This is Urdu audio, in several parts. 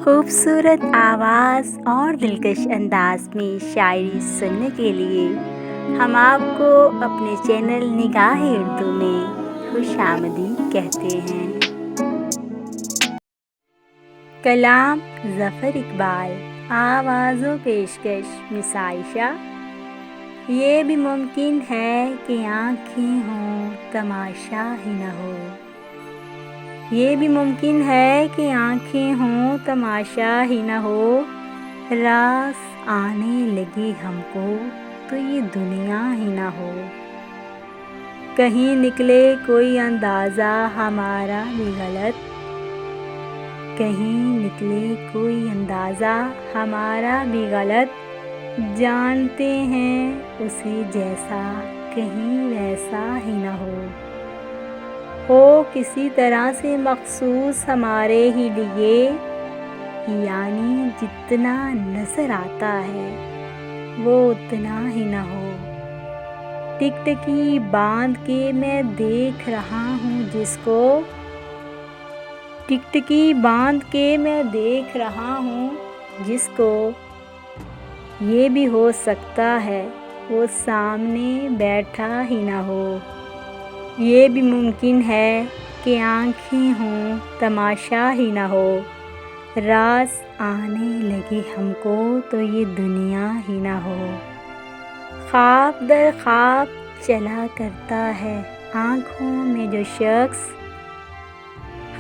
خوبصورت آواز اور دلکش انداز میں شاعری سننے کے لیے ہم آپ کو اپنے چینل نگاہ اردو میں خوش آمدید کہتے ہیں۔ کلام ظفر اقبال، آواز و پیشکش مس عائشہ۔ یہ بھی ممکن ہے کہ آنکھیں ہوں تماشا ہی نہ ہو، یہ بھی ممکن ہے کہ آنکھیں ہوں تماشا ہی نہ ہو، راز آنے لگے ہم کو تو یہ دنیا ہی نہ ہو، کہیں نکلے کوئی اندازہ ہمارا بھی غلط، کہیں نکلے کوئی اندازہ ہمارا بھی غلط، جانتے ہیں اسے جیسا کہیں ویسا ہی نہ ہو کسی طرح سے مخصوص ہمارے ہی لیے، یعنی جتنا نظر آتا ہے وہ اتنا ہی نہ ہو، ٹکٹکی باندھ کے میں دیکھ رہا ہوں جس کو، ٹکٹکی باندھ کے میں دیکھ رہا ہوں جس کو، یہ بھی ہو سکتا ہے وہ سامنے بیٹھا ہی نہ ہو، یہ بھی ممکن ہے کہ آنکھیں ہوں تماشا ہی نہ ہو، راز آنے لگے ہم کو تو یہ دنیا ہی نہ ہو، خواب در خواب چلا کرتا ہے آنکھوں میں جو شخص،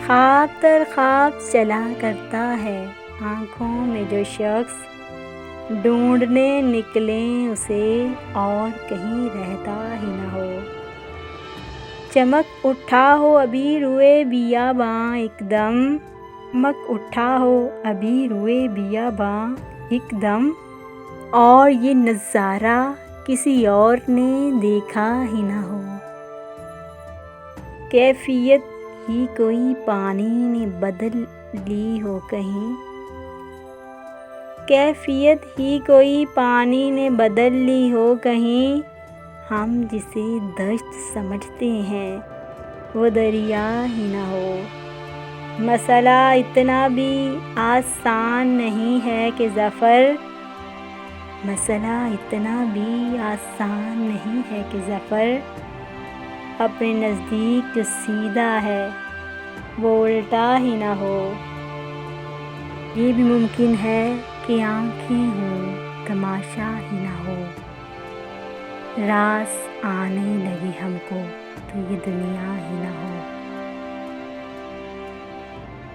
خواب در خواب چلا کرتا ہے آنکھوں میں جو شخص، ڈھونڈنے نکلیں اسے اور کہیں رہتا ہی نہ ہو، چمک اٹھا ہو ابھی روئے بیاباں ایک دم، چمک اٹھا ہو ابھی روئے بیاباں ایک دم، اور یہ نظارہ کسی اور نے دیکھا ہی نہ ہو، کیفیت ہی کوئی پانی نے بدل لی ہو کہیں، کیفیت ہی کوئی پانی نے بدل لی ہو کہیں، ہم جسے دشت سمجھتے ہیں وہ دریا ہی نہ ہو، مسئلہ اتنا بھی آسان نہیں ہے کہ ظفر، مسئلہ اتنا بھی آسان نہیں ہے کہ ظفر، اپنے نزدیک جو سیدھا ہے وہ الٹا ہی نہ ہو، یہ بھی ممکن ہے کہ آنکھیں ہوں تماشا ہی نہ ہو، راز آنے لگے ہم کو تو یہ دنیا ہی نہ ہو۔